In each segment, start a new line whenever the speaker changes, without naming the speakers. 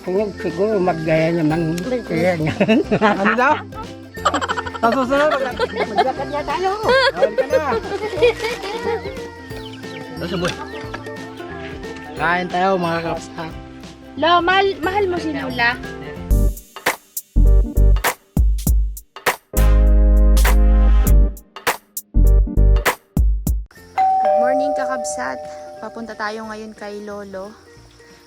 Siguro maggaya niya ng kaya niya. Ano daw? Sa susunod, maglakad niya tayo. Kawan ka na. Susuboy. Kain tayo mga kapsa.
Lo, mahal mo si Lola? Good morning kakabsat. Papunta tayo ngayon kay Lolo.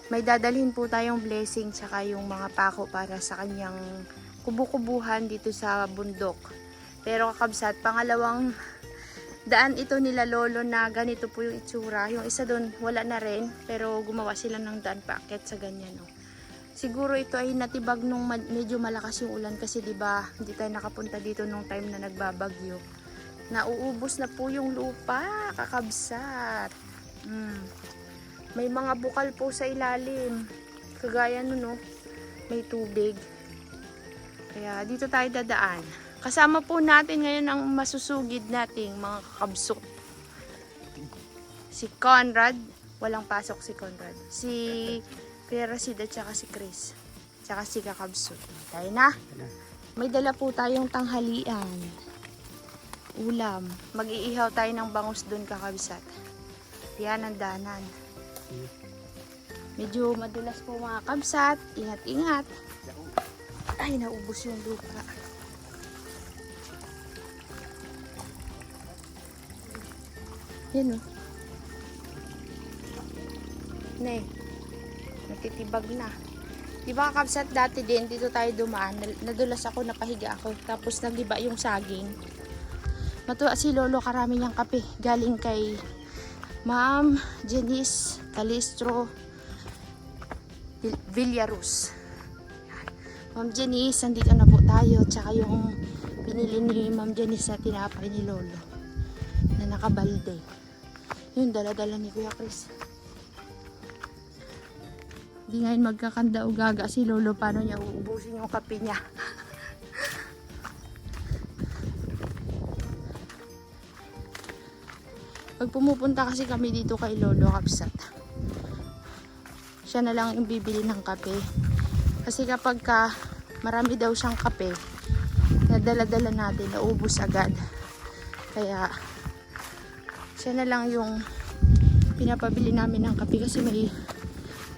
May dadalhin po tayong blessing tsaka yung mga pako para sa kanyang kubu-kubuhan dito sa bundok. Pero kakabsat, pangalawang daan ito nila Lolo na ganito po yung itsura. Yung isa doon wala na rin, pero gumawa sila ng daan paakyat sa ganyan. No? Siguro ito ay natibag nung medyo malakas yung ulan kasi 'di ba hindi tayo nakapunta dito nung time na nagbabagyo. Nauubos na po yung lupa, kakabsat. May mga bukal po sa ilalim. Kagaya nun, no? May tubig. Kaya dito tayo dadaan. Kasama po natin ngayon ang masusugid nating mga kakabsot. Si Conrad. Walang pasok si Conrad. Si Kuya Rashid at saka si Chris. Tsaka si kakabsot. Tayo na. May dala po tayong tanghalian. Ulam. Mag-iihaw tayo ng bangus doon kakabsat. Yan ang danan. Medyo madulas po mga kabsat. Ingat-ingat. Ay, naubos yung lupa. Yan o. Ne. Natitibag na. Diba kabsat dati din, dito tayo dumaan. Nadulas ako, napahiga ako. Tapos nagiba yung saging. Matuwa si Lolo, karami niyang kape. Galing kay Ma'am Janice Calistro Villarus. Ma'am Janice, andito na po tayo. Tsaka yung pinili ni Ma'am Janice na tinapay ni Lolo na nakabalde. Yun, dala-dala ni Kuya Chris. Hindi ngayon magkakanda o gaga si Lolo. Paano niya uubusin yung kape niya? Pag pumupunta kasi kami dito kay Lolo Kapsat, siya na lang yung bibili ng kape. Kasi kapag marami daw siyang kape, nadala-dala natin, naubos agad. Kaya, siya na lang yung pinapabili namin ng kape. Kasi may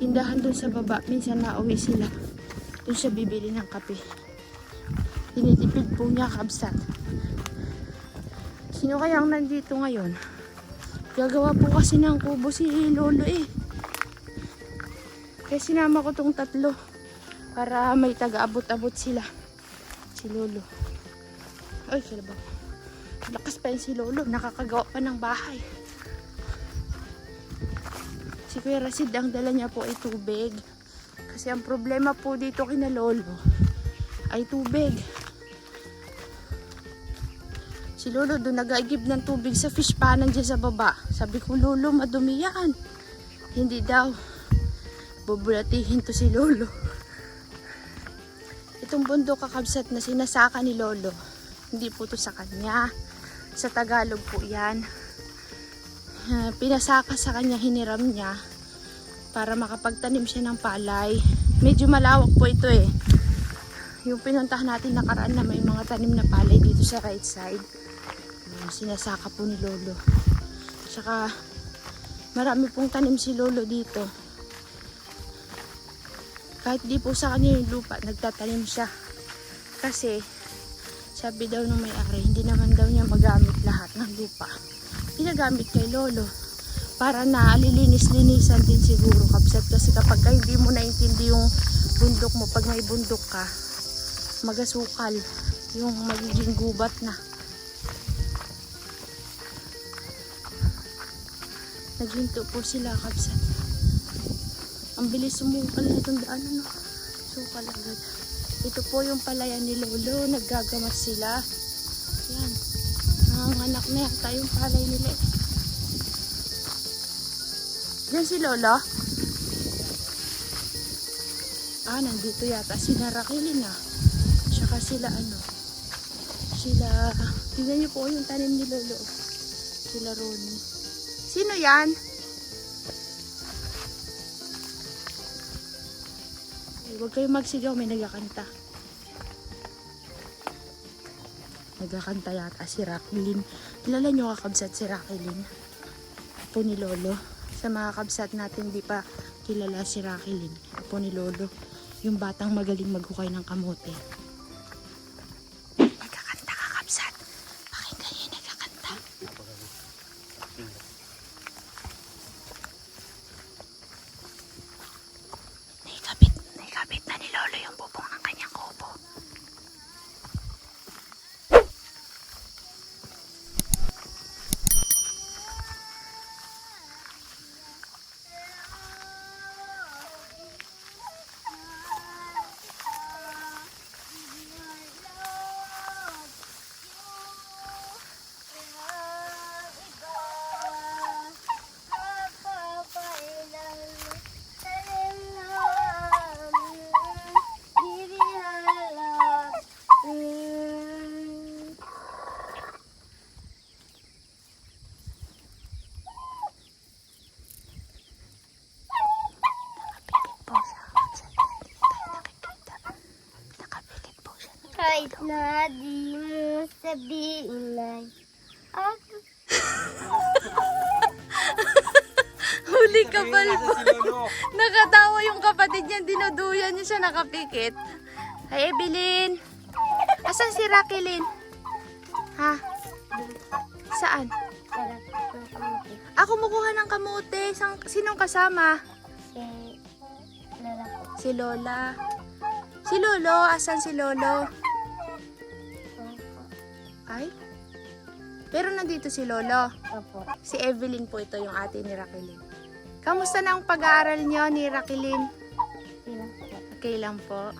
tindahan dun sa baba. Minsan nauwi sila. Dun siya bibili ng kape. Tinitipid po niya Kapsat. Sino kayang nandito ngayon? Gagawa po kasi ng kubo si Lolo eh. Kaya sinama ko tong tatlo. Para may taga-abot-abot sila. Si Lolo. Ay, sila ba? Lakas pa yun si Lolo. Nakakagawa pa ng bahay. Si Kuya Rashid, ang dala niya po ay tubig. Kasi ang problema po dito kina Lolo ay tubig. Si Lolo doon nag-aigib ng tubig sa fish panan dyan sa baba. Sabi ko, Lolo, madumi yan. Hindi daw. Bubulatihin to si Lolo. Itong bundok kakabsat na sinasaka ni Lolo. Hindi po to sa kanya. Sa Tagalog po yan. Pinasaka sa kanya, hiniram niya. Para makapagtanim siya ng palay. Medyo malawak po ito eh. Yung pinuntahan natin nakaraan na may mga tanim na palay dito sa right side. Sinasaka po ni Lolo. Tsaka marami pong tanim si Lolo dito. Kahit di po sa kanya yung lupa, nagtatanim siya. Kasi sabi daw ng may-ari, hindi naman daw niya magamit lahat ng lupa. Pinagamit kay Lolo para na alilinis-linisan din siguro kabsat. Kasi kapag hindi mo naintindi yung bundok mo, pag may bundok ka, magasukal yung magiging gubat na. Naghinto po sila kabsat. Ang bilis sumukal na itong daan, ano? Sukal agad. Ito po yung palayan ni Lolo. Naggagamas sila. Yan. Ang anak na yata yung palay nila. Yan si Lolo. Nandito yata. Sila Rakilin na. Tsaka sila Sila, tingnan niyo po yung tanim ni Lolo. Sila Ronnie. Sino yan? Huwag kayong magsigaw, may nagkakanta. Nagkakanta yata si Rakilin. Kilala nyo kakabsat si Rakilin? Apo ni Lolo. Sa mga kabsat natin di pa kilala si Rakilin. Apo ni Lolo. Yung batang magaling maghukay ng kamote. Nagkakanta kakabsat. Pakinggan nyo yung nagkakanta. Naikabit na ni Lolo yung bubong ng kanyang kubo.
Kahit na di mo sabihin ay ako.
Huli ka balbo. Nakatawa yung kapatid niya, dinuduyan niya siya nakapikit. Ay, Evelyn. Asan si Rakilin? Ha? Saan?
Para ng kamuti.
Ako kumukuha ng kamote. Sinong kasama?
Si Lola po.
Si Lola. Si Lolo, asan si Lolo? Ay? Pero nandito si Lolo.
Opo.
Si Evelyn po ito yung ate ni Rakilin. Kamusta na ang pag-aaral niyo ni Rakilin?
Sila po.
Okay lang po.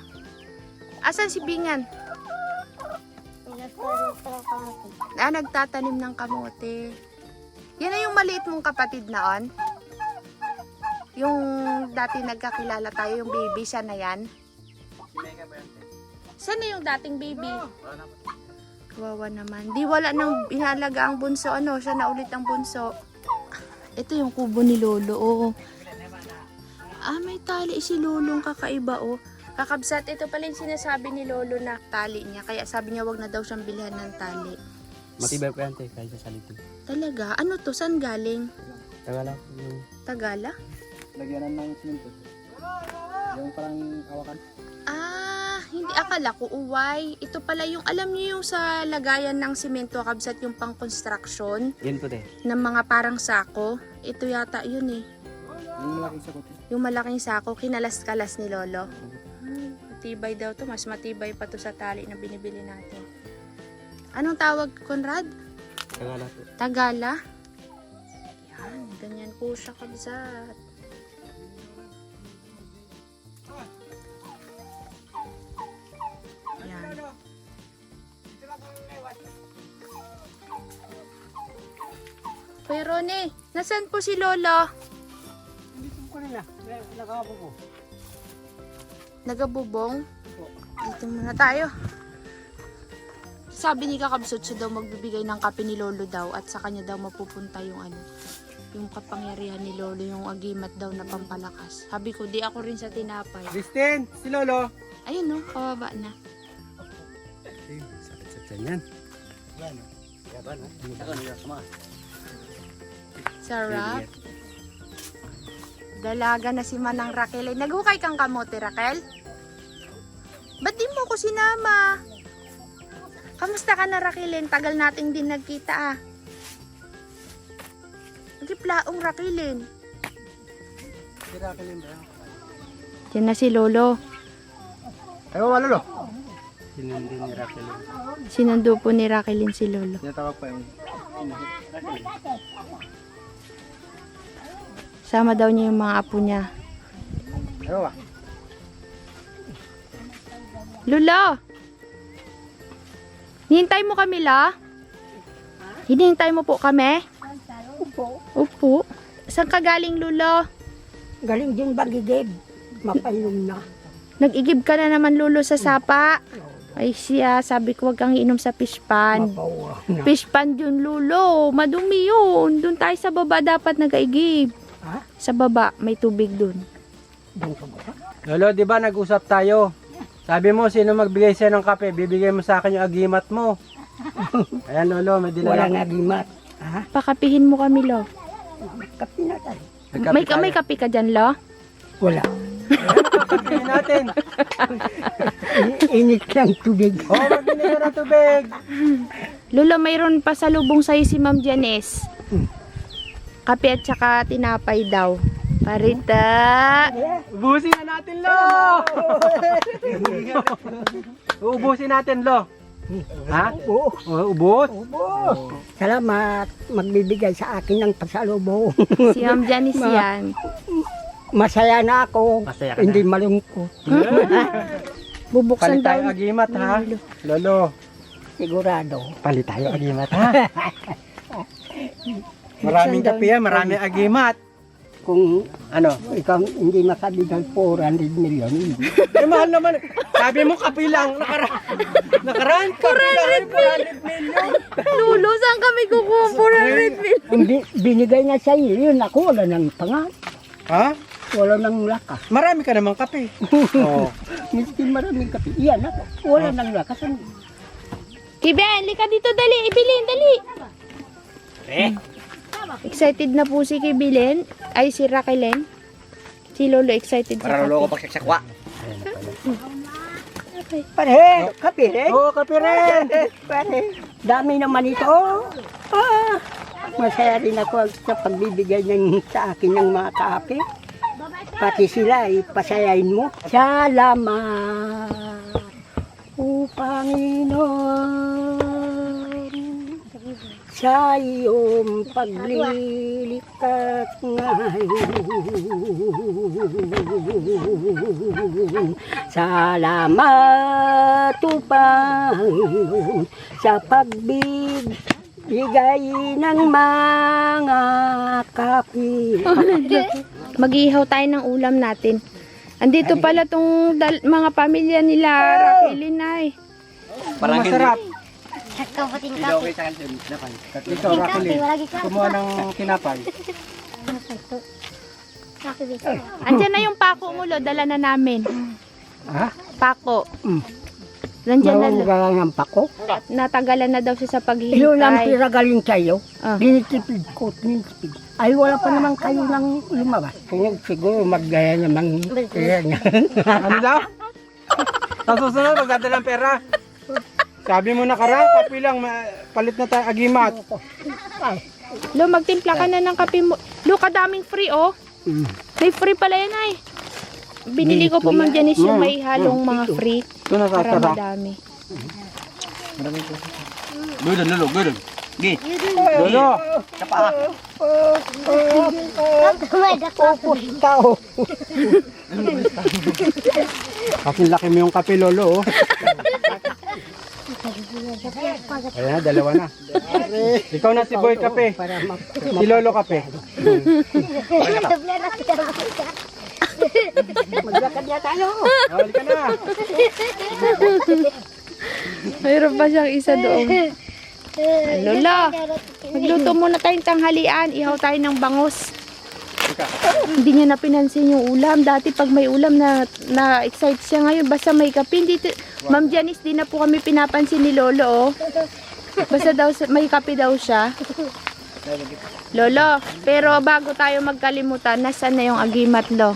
Asan si Bingan?
Pinagpalit sa kamuti.
Nagtatanim ng kamote. Yan na yung maliit mong kapatid naon? Yung dati nagkakilala tayo, yung baby, siya na yan? Saan na yung dating baby? Kawawa naman. Di wala nang inalaga ang bunso. Ano, siya na ulit ang bunso. Ito yung kubo ni Lolo, oh. May tali si Lolong kakaiba, oh. Kakabsat, ito pala yung sinasabi ni Lolo na tali niya. Kaya sabi niya wag na daw siyang bilhan ng tali.
Matibay pa yan, te, kahit sa salitin.
Talaga? Ano to? Saan galing?
Tagala, yung
Tagala?
lagyanan ng simento. Yung parang awakan.
Hindi akala ko uway. Ito pala yung, alam niyo yung sa lagayan ng simento, kabsat yung pang construction
Yan po, te.
ng mga parang sako. Ito yata yun eh.
Yung malaking sakot.
Yung malaking sako, kinalas-kalas ni Lolo. Matibay daw to. Mas matibay pa to sa tali na binibili natin. Anong tawag, Conrad?
Tagala po.
Tagala? Yan, ganyan po siya kabsat. Yan. Kuya Ronnie, nasaan po si Lolo?
Dito ko rin na. Nakapo po.
Nagabubong? Dito muna tayo. Sabi ni Kakabsot siya daw magbibigay ng kape ni Lolo daw at sa kanya daw mapupunta yung yung kapangyarihan ni Lolo, yung agimat daw na pampalakas. Sabi ko, di ako rin sa tinapay.
Kristen, si Lolo.
Ayun no, pababa na.
Sakit sa tiyan yan. Yan. Yaban, ha? Ako, nila
Sarap. Dalaga na si Manang Raquel. Naghukay kang kamote, Raquel? Ba't di mo ko sinama? Kamusta ka na, Raquelin? Tagal nating din nagkita, ah. Nagriplaong, Raquelin.
Si Raquelin ba?
Diyan na si Lolo.
Ayaw, wala, Lolo. Sinundi ni Raquelin.
Sinundo po ni Raquelin si Lolo.
Tinatawag pa yung Raquelin.
Sama daw niya yung mga apo niya.
Ayaw, ah.
Lolo! Hinihintay mo kami, La? Hinihintay mo po kami?
Opo.
Opo. Saan ka galing, Lolo?
Galing din bagigib. Mapalong na.
Nag-igib ka na naman, Lolo, sa sapa. Ay siya, sabi ko wag kang inom sa fishpan.
Mapawa na.
Fishpan yun, Lolo. Madumi yun. Doon tayo sa baba dapat nag-igib.
Ha?
Sa baba, may tubig doon.
Doon ka ba?
Lolo, di ba nag-usap tayo? Sabi mo, sino magbigay sa'yo ng kape, bibigay mo sa akin yung agimat mo. Ayan, Lolo, may dila
Walang
lang.
agimat. Ha?
Pakapihin mo kami, Lo.
Kapi na tayo.
May kape ka dyan, Lo?
Wala.
Kapihin natin.
Init lang tubig.
Oo, magbili ka ng tubig.
Lolo, mayroon pa sa lubong sa'yo si Ma'am Janice. Kape at saka tinapay daw. Parita.
Ubusin na natin, Lo! Uubusin natin, Lo. Ha?
Oo.
Ubus?
Salamat. Magbibigay sa akin ng pasalubong.
Si Ma'am Janice yan.
Masaya na ako.
Masaya ka na.
Hindi malungkot.
Bubuksan
Palit tayo
daw.
agimat, ha? Lolo,
Sigurado.
palit tayo agimat, ha? Maraming kape, ha? Maraming agimat.
Kung
Ano?
ikaw hindi makabigay 400 million,
Eh, mahal naman. Sabi mo, kape lang. Nakaraan, kape lang. 400 million.
Lolo, saan kami kukuha 400 mil?
hindi, binigay na sa iyo. Yun ako, wala nang pangal.
Ha?
Wala nang lakas.
Marami ka namang kape. Oo.
Miskin maraming kape. Iyan ako. Wala nang lakas.
Kiben, lika dito, dali. Ibilin, dali. Excited na po si Kibilin. Ay, si Raquelen. Si Lolo excited sa kape.
pagsaksakwa.
Pare, kape rin.
Oo, kape rin.
Pare, dami naman ito. Masaya rin ako sa pagbibigay sa akin ng mga kape. Pati sila, pasayain mo. Salamat, O Panginoon, sa iyong paglilikas ngayon. Salamat, O Panginoon, sa pagbibigay ng mga kape.
Mag-ihaw tayo ng ulam natin. Andito pala tong mga pamilya nila Raquelin ay.
Parang masarap.
Kapating kape.
Ito, Raquelin. Kumuha ng tinapay.
Kape bisa.
Andyan na yung pako mo, Lo. Dala na namin.
Ha?
Pako.
Mm.
Nandyan na, Lo.
Mawagalan ng pako.
Natagalan na daw siya sa
Iyon lang
paghihintay.
piragaling kayo.
Ah.
Dinitipid ko, dinitipid. Ay, wala pa naman kayo nang lumabas.
Siguro maggaya niya ng pera niya. Ano daw? Sa susunod, magdadala ng pera. Sabi mo nakaraan, kape lang, palit na tayo agimat.
Lo, magtimpla ka na ng kape mo. Lo, kadaming free, oh.
Mm.
May free pala yan, ay. Binili ko po, Ma'am Janice, yung may halong mga free.
Ito na
Para
sasarap.
madami.
Lolo.
May dako.
Tao.
Kasing laki mo yung kape, Lolo. Oh. Ayan na, dalawa na. Ikaw na si Boy kape. Si Lolo kape.
Maglakad niya tayo.
Hali ka na.
Mayroon pa siyang isa doon. Lola, magluto muna tayong tanghalian. Ihaw tayo ng bangus. Hindi niya na pinansin yung ulam. Dati pag may ulam na-excite siya ngayon. Basta may kape. Ma'am Janice, di na po kami pinapansin ni Lolo. Oh. Basta daw may kape daw siya. Lolo, pero bago tayo magkalimutan, nasaan na yung agimat, Lo?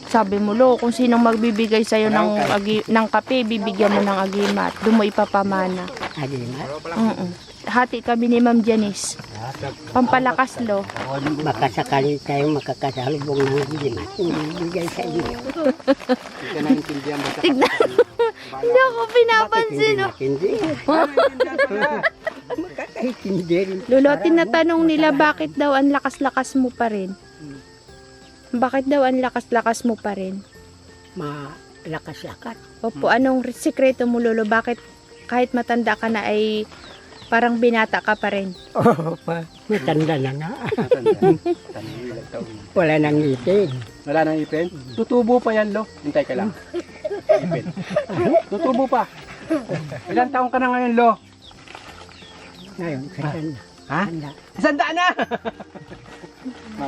Sabi mo, Lo, kung sinong magbibigay sa'yo ng kape, bibigyan mo ng agimat. Doon mo ipapamana.
Agimat.
Hati kami ni Ma'am Janice. Pampalakas, Lo.
Baka sakali tayo makakasalubong ng agimat. Ibigay sa inyo.
Hindi ka naintindihan mo.
Tignan mo. Hindi ako pinapansin. Oh.
Hindi. Makakaintindi rin.
Lolo, tinatanong nila bakit daw ang lakas-lakas mo pa rin. Bakit daw ang lakas-lakas mo pa rin?
Malakas-lakas.
Opo, anong sikreto mo, Lolo? Bakit kahit matanda ka na ay parang binata ka pa rin?
Oh, matanda na nga. Wala nang ngipin.
Wala nang ipin? Tutubo pa yan, Lo. Hintay ka lang. Ipin. Tutubo pa. Ilang taong ka na ngayon, Lo?
Ngayon, katanda.
Ha?
Tanda.
100 na!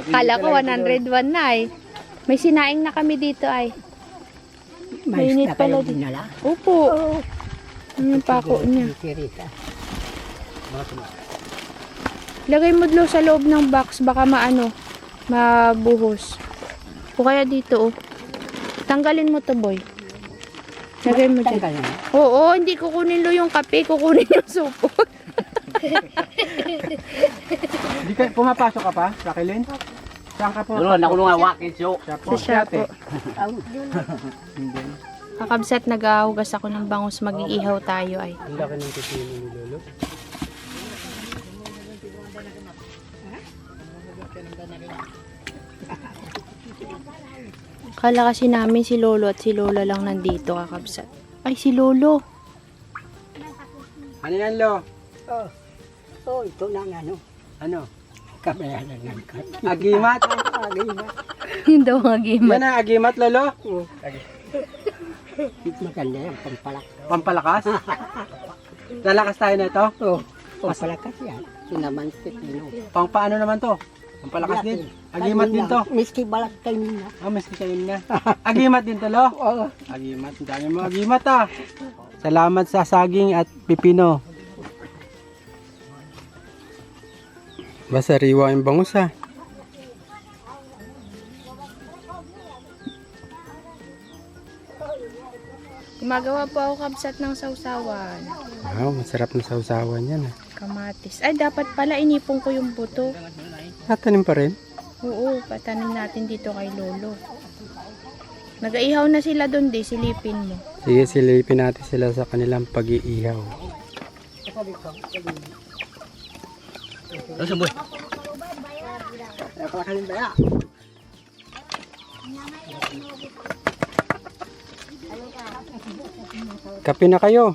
Kala ko 101 na eh. May sinaing na kami dito ay.
Mais
Mainit
na kayo
pala din.
dinala.
Opo. Ano yung pako niya?
Si Rita.
Lagay mo dlo sa loob ng box. Baka mabuhos. O kaya dito, oh. Tanggalin mo to, boy. Lagay mo dyan.
Tanggal na.
Oo, hindi kukunin lo yung kape. Kukunin yung supot.
Hindi ka, pumapasok ka pa, Jacqueline? Saan ka pumapasok?
Doon, nakulong nga wakin siyo.
Siya po.
Sa siya
Ate.
po.
Hindi.
Kakabsat, naghahugas ako ng bangus. Mag-iihaw tayo ay.
Ang laki ng pipino ni Lolo.
Kala kasi namin si Lolo at si Lola lang nandito, kakabsat. Ay, si Lolo.
Ano yan, Lo?
Oh, ito na nga, no.
Ano?
Kabayaran ng kat.
Agimat?
Agimat.
Yun daw ang agimat.
Yan ang agimat, Lolo?
Maganda yan, pampalak.
Pampalakas? Lalakas tayo na ito?
Oh, pampalakas yan. Sinaman pipino.
Pang paano naman to? Pampalakas din? Agimat din to?
Miski balak kayo na.
Ah, miski kayo na. Agimat din to, Lo?
Oo.
Agimat. Ang dami mo agimat, ah. Salamat sa saging at pipino. Basta riwa yung bangus, ah.
Gumagawa po ako kabsat ng sausawan.
Wow, masarap na sausawan yan, ah.
Kamatis. Ay, dapat pala inipon ko yung buto.
Tatanim pa rin?
Oo, patanim natin dito kay Lolo. Nag-aihaw na sila doon, di. Silipin mo.
Sige, silipin natin sila sa kanilang pag-iihaw.
Doon, boy.
Napakalim ba yan?
Kape na kayo.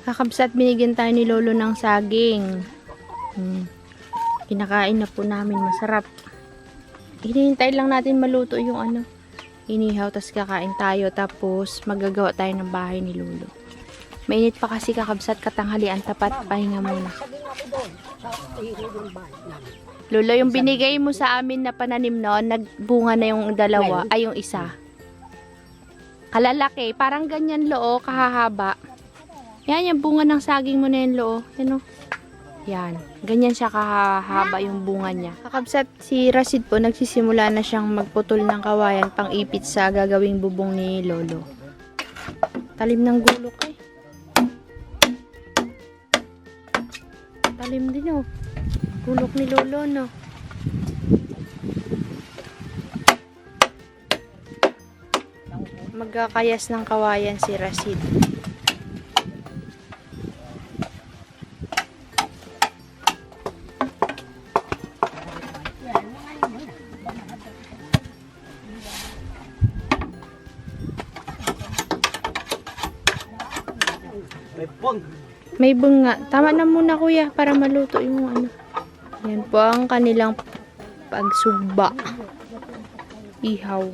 Kakabsat, binigyan tayo ni Lolo ng saging. Kinakain na po namin, masarap. Hinihintay lang natin maluto yung inihaw, tas kakain tayo, tapos magagawa tayo ng bahay ni Lolo. Mainit pa kasi, kakabsat, katanghalian, tapat, pahinga muna. Lolo, yung binigay mo sa amin na pananim noon, nagbunga na yung dalawa, ay yung isa. Kalalaki, parang ganyan, Loo, kahahaba. Yan, yung bunga ng saging mo na yan, Loo. Yan, o. Yan. Ganyan siya kahahaba yung bunga niya. Kakabsat, si Rasid po, nagsisimula na siyang magputol ng kawayan pang ipit sa gagawing bubong ni Lolo. Talim ng gulok ay. Talim din, oh. Gulok ni Lolo, no. Magkakayas ng kawayan si Rasid. May bunga. Tama na muna, kuya, para maluto yung Yan po ang kanilang pagsugba. Ihaw.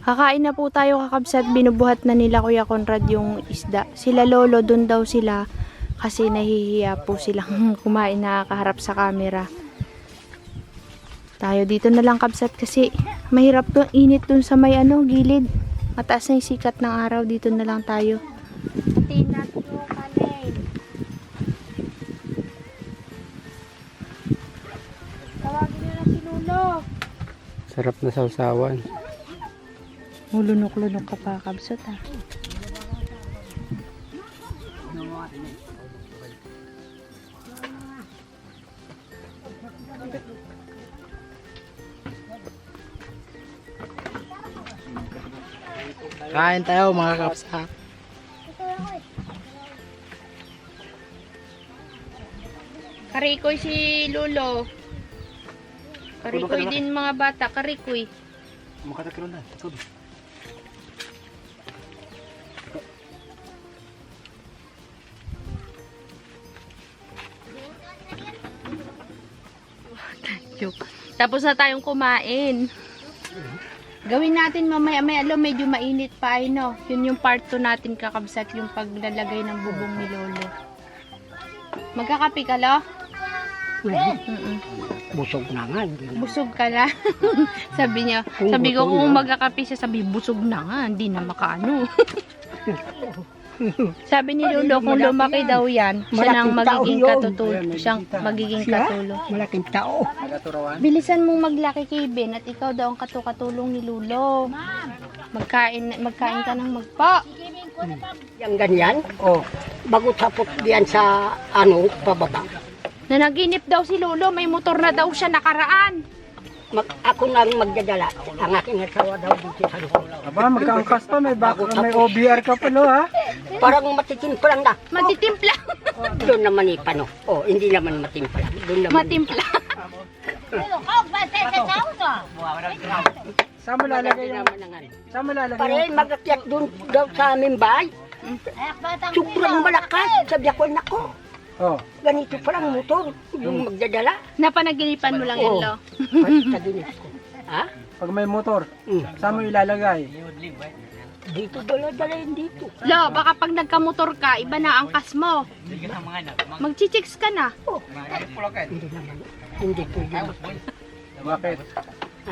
Kakain na po tayo, kakabsat. Binubuhat na nila Kuya Conrad yung isda. Sila Lolo, dun daw sila kasi nahihiya po silang kumain na kaharap sa camera. Tayo dito na lang, kabsat, kasi mahirap to, init dun sa may gilid. Mataas na yung sikat ng araw. Dito na lang tayo. Tawagin na lang si Lolo.
Sarap na sausawan.
Mulunok-lunok ka pa, kabsat, ha.
Kain tayo mga kapsa.
Karikoy si Lolo. Karikoy din mga bata, karikoy.
Makatakiron na.
Tapos na tayong kumain. Gawin natin mamaya-maya, lo, medyo mainit pa ay no. Yun yung part 2 natin kakabsat, yung paglalagay ng bubong ni Lolo. Magkakape ka, lo? Mm-mm.
Busog na nga. Hindi na.
Busog ka na. Sabi niya, sabi ko kung magkakape siya, sabi busog na nga, hindi na makaano. Sabi ni Lolo, kung lumaki daw yan, siya nang magiging katutulo. Siyang magiging katulo.
Malaking tao.
Bilisan mong maglaki kay Ben at ikaw daw ang katukatulong ni Lolo. Magkain ka ng magpa.
Yang ganyan, bago tapos diyan sa pababa.
Nanaginip daw si Lolo, may motor na daw siya nakaraan.
Ako nang magdadala. Ang aking asawa daw dito sa loob.
Aba, magkaangkas pa. May OBR ka pa, lo, ha?
Parang matitimpa lang na.
Matitimpla.
Doon naman ipano. Hindi naman matimpla. Doon naman.
Matimpla.
Saan mo lalagay yung... Saan mo lalagay
Pare,
yung...
magakyat doon daw sa aming bahay. Sobrang malakas. Sabi ako, nako.
Oh.
Ganito parang motor. Yung magdadala.
Napanaginipan mo lang yan, Lo.
Basta ginit ko. Ha?
Pag may motor, saan mo ilalagay?
Dito dala-dalayin dito.
Lo, baka pag nagkamotor ka, iba na ang angkas mo. Magchichicks ka na.
Hindi naman. Hindi pwede.
Bakit?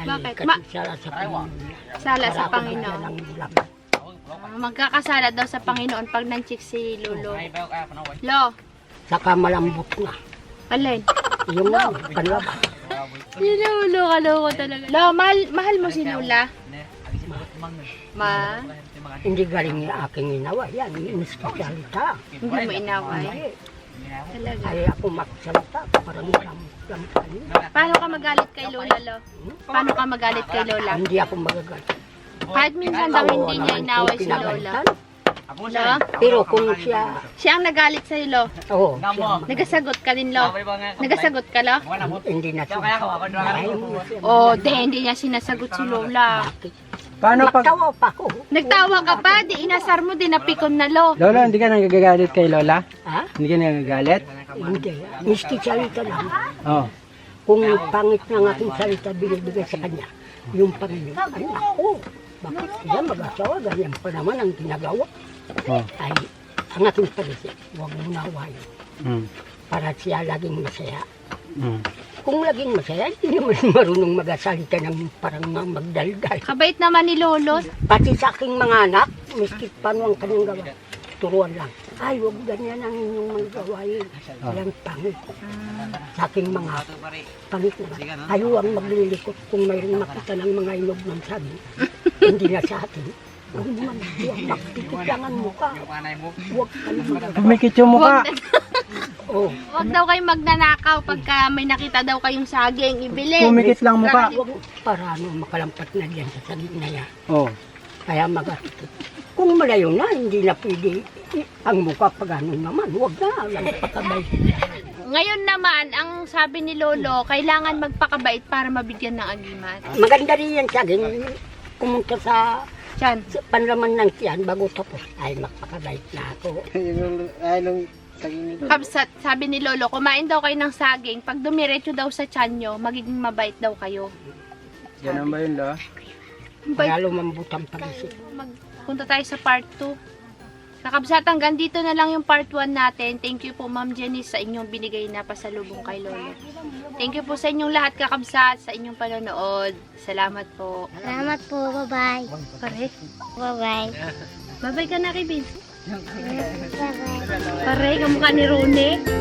Bakit?
Sala sa Panginoon.
Sala sa
Para ako
Panginoon.
magdala ng ulam.
Magkakasala daw sa Panginoon pag nang-chicks si Lolo. Lo,
Saka malambot na.
alin?
Yung panlaba.
Si Lolo, kaloko talaga. Lo, mahal mo si Lola? Ma?
Hindi galing yung aking inawa. Yan, yung espesyalita.
Hindi mo inaway. Talaga.
Ay ako magsalita. Parang lampan.
Paano ka magalit kay Lola, Lo? Paano ka magalit kay Lola?
Hindi ako magagalit.
Kahit minsan daw hindi niya inaway si Lola. Lo?
Pero kung siya,
Siya ang nagalit sa'yo, Lo.
siya,
Nagasagot ka din, Lo. Nagasagot ka, Lo?
hindi na siya.
Hindi niya sinasagot si Lola.
Paano pag...
Magtawa pa ako.
Nagtawa ka pa, di inasar mo, di napikon na, Lo.
Lola, hindi ka nagagalit kay Lola?
Ha?
Hindi ka nagagalit?
Hindi. Miski salita lang.
Oh.
Kung pangit ng aking salita binibigay sa kanya, yung Panginoon, ay ako. Bakit siya mag-asawa? Ganyan pa naman ang ginagawa.
Oh.
Ay, ang aking parisip, huwag mo na awayin.
Mm.
Para siya laging masaya.
Mm.
Kung laging masaya, hindi naman marunong magasalita ng parang magdaldal.
Kabait naman ni Lolo.
Pati sa aking mga anak, miski paano ang kanyang gawa, turuan lang. Ay, huwag ganyan ang inyong mga gawain. Yan pangit. Sa aking mga pangit na. Ayaw ang maglilikot kung mayroong makita ng mga inog ng sabi. Hindi na sa atin. Huwag naman, huwag makikitlangan mo ka. Huwag ka naman.
Pumikit yung mukha.
Oh,
Huwag daw kayong magnanakaw pagka may nakita daw kayong saging, ibili.
Pumikit lang mukha.
huwag para ano, makalampat na diyan sa sabi na yan.
Oh.
Kaya mag-atito. Kung malayo na, hindi na pwede. Ang mukha pag ano naman, huwag na, lang pakabay.
Ngayon naman, ang sabi ni Lolo, kailangan magpakabait para mabigyan ng agimat.
Maganda rin yan saging. Pumunta sa
Diyan.
panlaman ng tiyan bago tapos. Ay, magpakabait na ako.
Kabsat, sabi ni Lolo, kumain daw kayo ng saging. Pag dumiretso daw sa tiyan nyo, magiging mabait daw kayo.
Ganun ba yun, Lo?
Mabait.
Kaya lumambot ang pag-isip.
Punta tayo sa part 2. Kakabsat, hanggang dito na lang yung part 1 natin. Thank you po, Ma'am Jenny, sa inyong binigay na pasalubong kay Lolo. Thank you po sa inyong lahat, kakabsat, sa inyong panonood. Salamat po.
Salamat po. Bye-bye.
Pare,
Bye-bye.
babay ka na kay Vince.
Bye-bye.
Pare, kamukha ni Rone.